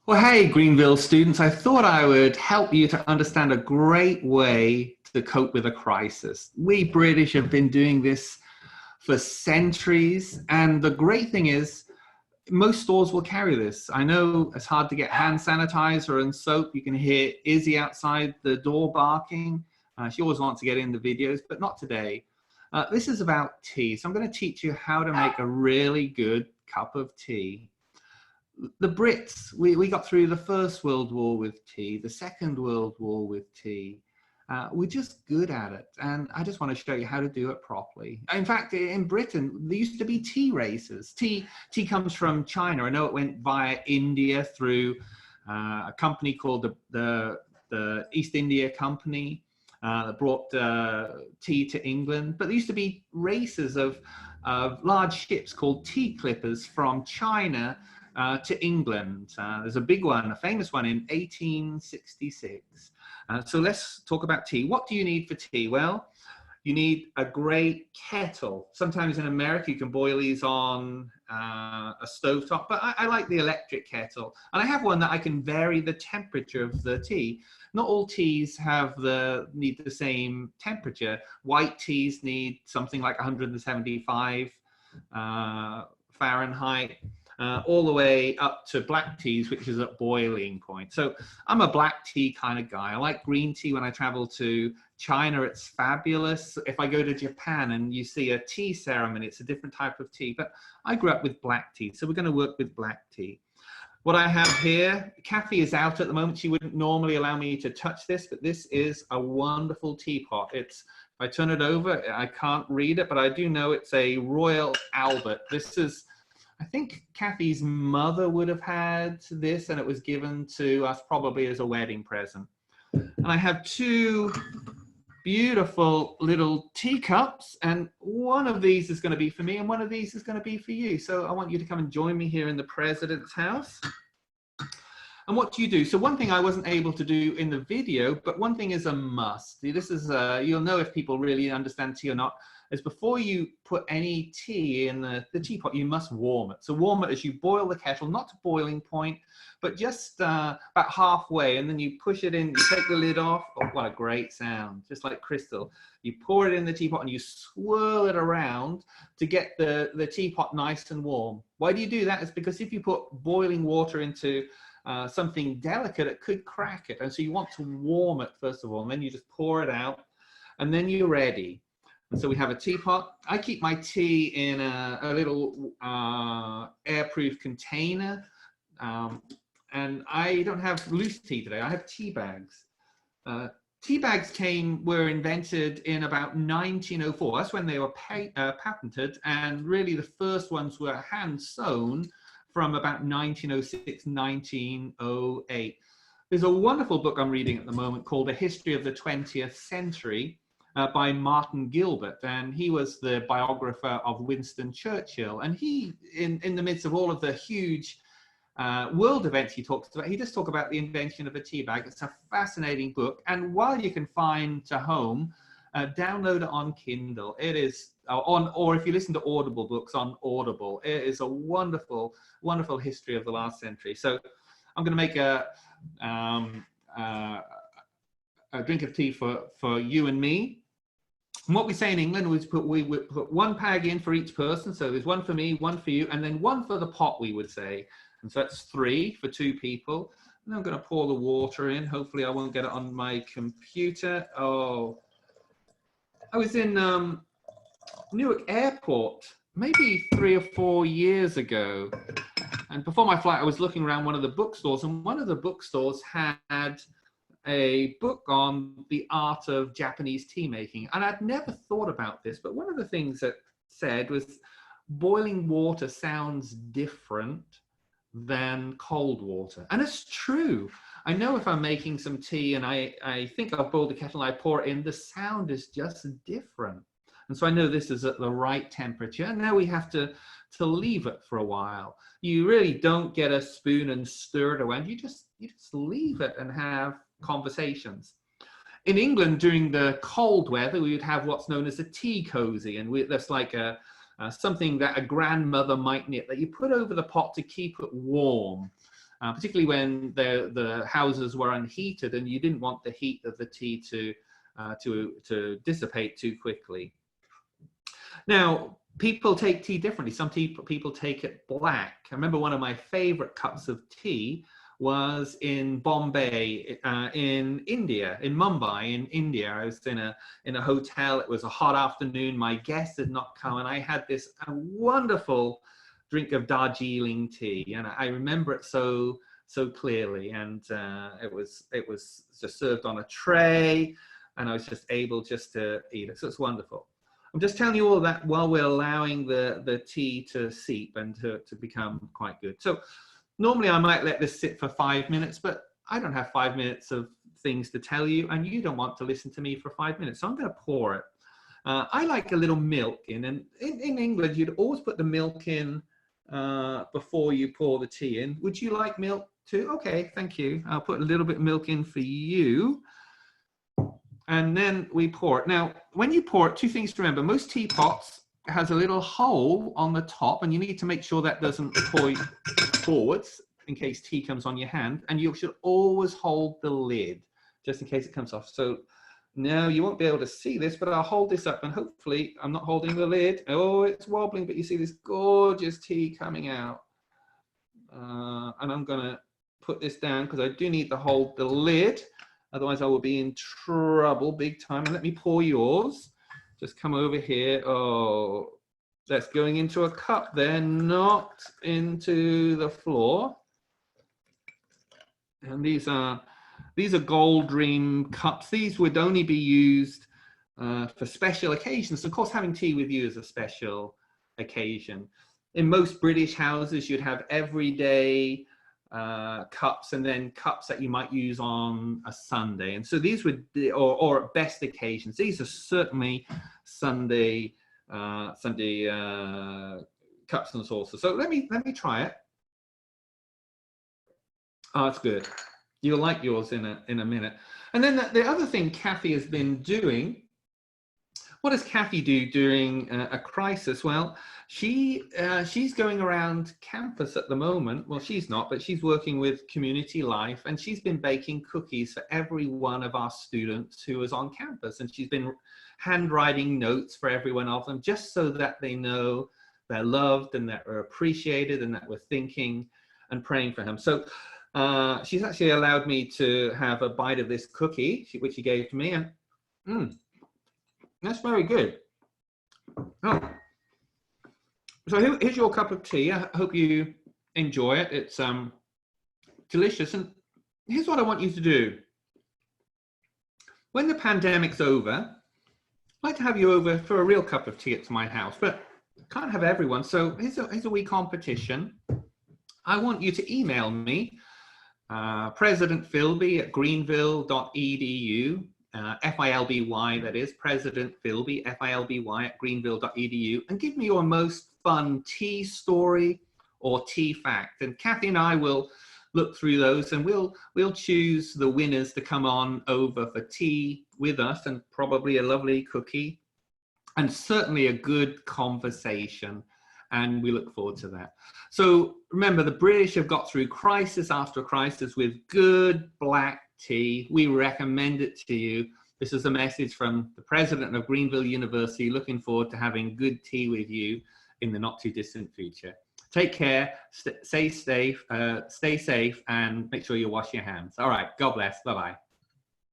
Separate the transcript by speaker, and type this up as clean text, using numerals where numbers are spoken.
Speaker 1: Well, hey, Greenville students, I thought I would help you to understand a great way to cope with a crisis. We British have been doing this for centuries, and the great thing is, most stores will carry this. I know it's hard to get hand sanitizer and soap. You can hear Izzy outside the door barking. She always wants to get in the videos, but not today. This is about tea, so I'm going to teach you how to make a really good cup of tea. The Brits, we got through the First World War with tea, the Second World War with tea. We're just good at it. And I just want to show you how to do it properly. In fact, in Britain, there used to be tea races. Tea comes from China. I know it went via India through a company called the East India Company that brought tea to England. But there used to be races of large ships called tea clippers from China to England. There's a big one, a famous one in 1866. So let's talk about tea. What do you need for tea? Well, you need a great kettle. Sometimes in America you can boil these on a stovetop, but I like the electric kettle. And I have one that I can vary the temperature of the tea. Not all teas need the same temperature. White teas need something like 175 Fahrenheit. All the way up to black teas, which is at boiling point. So I'm a black tea kind of guy. I like green tea. When I travel to China, it's fabulous. If I go to Japan and you see a tea ceremony, it's a different type of tea. But I grew up with black tea, so we're going to work with black tea. What I have here, Kathy is out at the moment. She wouldn't normally allow me to touch this, but this is a wonderful teapot. If I turn it over, I can't read it, but I do know it's a Royal Albert. This is, I think Kathy's mother would have had this, and it was given to us probably as a wedding present. And I have two beautiful little teacups, and one of these is going to be for me and one of these is going to be for you. So I want you to come and join me here in the President's house. And what do you do? So one thing I wasn't able to do in the video, but one thing is a must. This is, you'll know if people really understand tea or not, is before you put any tea in the teapot, you must warm it. So warm it as you boil the kettle, not to boiling point, but just about halfway, and then you push it in, you take the lid off. Oh, what a great sound, just like crystal. You pour it in the teapot and you swirl it around to get the teapot nice and warm. Why do you do that? It's because if you put boiling water into something delicate, it could crack it. And so you want to warm it first of all, and then you just pour it out, and then you're ready. And so we have a teapot. I keep my tea in a little airproof container. And I don't have loose tea today. I have tea bags. Tea bags were invented in about 1904. That's when they were patented. And really the first ones were hand sewn from about 1906, 1908. There's a wonderful book I'm reading at the moment called A History of the 20th Century. By Martin Gilbert, and he was the biographer of Winston Churchill. And he, in the midst of all of the huge world events he talks about, he just talks about the invention of a tea bag. It's a fascinating book, and while you can find to home, download it on Kindle. It is or if you listen to Audible books on Audible, it is a wonderful, wonderful history of the last century. So I'm going to make a drink of tea for you and me. And what we say in England is we put one bag in for each person. So there's one for me, one for you, and then one for the pot, we would say. And so that's 3 for 2 people. And I'm going to pour the water in. Hopefully I won't get it on my computer. Oh, I was in Newark Airport maybe 3 or 4 years ago. And before my flight, I was looking around one of the bookstores, and one of the bookstores had a book on the art of Japanese tea making. And I'd never thought about this, but one of the things that said was boiling water sounds different than cold water. And it's true. I know if I'm making some tea and I think I've boiled the kettle and I pour it in, the sound is just different. And so I know this is at the right temperature. And now we have to leave it for a while. You really don't get a spoon and stir it around. You just leave it and have conversations. In England, during the cold weather, we would have what's known as a tea cozy, and that's like something that a grandmother might knit that you put over the pot to keep it warm. particularly when the houses were unheated and you didn't want the heat of the tea to dissipate too quickly. Now, people take tea differently. Some people take it black. I remember one of my favorite cups of tea was in Bombay, in India, in Mumbai, in India. I was in a hotel. It was a hot afternoon. My guests had not come, and I had this wonderful drink of Darjeeling tea, and I remember it so clearly. And it was just served on a tray, and I was just able just to eat it. So it's wonderful. I'm just telling you all of that while we're allowing the tea to seep and to become quite good. So normally I might let this sit for 5 minutes, but I don't have 5 minutes of things to tell you, and you don't want to listen to me for 5 minutes. So I'm going to pour it. I like a little milk in, and in England, you'd always put the milk in before you pour the tea in. Would you like milk too? Okay, thank you. I'll put a little bit of milk in for you. And then we pour it. Now, when you pour it, two things to remember. Most teapots has a little hole on the top, and you need to make sure that doesn't pour forwards in case tea comes on your hand. And you should always hold the lid just in case it comes off. So now you won't be able to see this, but I'll hold this up, and hopefully I'm not holding the lid. Oh, it's wobbling, but you see this gorgeous tea coming out. And I'm going to put this down because I do need to hold the lid. Otherwise, I will be in trouble big time. And let me pour yours. Just come over here. Oh, that's going into a cup there, not into the floor. And these are Gold Dream cups. These would only be used for special occasions. Of course, having tea with you is a special occasion. In most British houses, you'd have everyday cups, and then cups that you might use on a Sunday. And so these would be, or at best occasions, these are certainly Sunday cups and saucers. So let me try it. Oh, it's good. You'll like yours in a minute. And then the other thing Kathy has been doing, what does Kathy do during a crisis? Well, she's going around campus at the moment. Well, she's not, but she's working with Community Life, and she's been baking cookies for every one of our students who is on campus. And she's been handwriting notes for every one of them, just so that they know they're loved and that we're appreciated and that we're thinking and praying for them. So she's actually allowed me to have a bite of this cookie, which she gave to me, and that's very good. Oh. So here's your cup of tea. I hope you enjoy it. It's delicious. And here's what I want you to do. When the pandemic's over, I'd like to have you over for a real cup of tea at my house, but I can't have everyone. So here's a wee competition. I want you to email me, President Filby at greenville.edu. Filby, that is, President Filby, Filby at greenville.edu, and give me your most fun tea story or tea fact. And Kathy and I will look through those, and we'll choose the winners to come on over for tea with us, and probably a lovely cookie, and certainly a good conversation. And we look forward to that. So remember, the British have got through crisis after crisis with good black tea. We recommend it to you. This is a message from the president of Greenville University, looking forward to having good tea with you in the not too distant future. Take care, stay safe, and make sure you wash your hands. All right, God bless, bye-bye.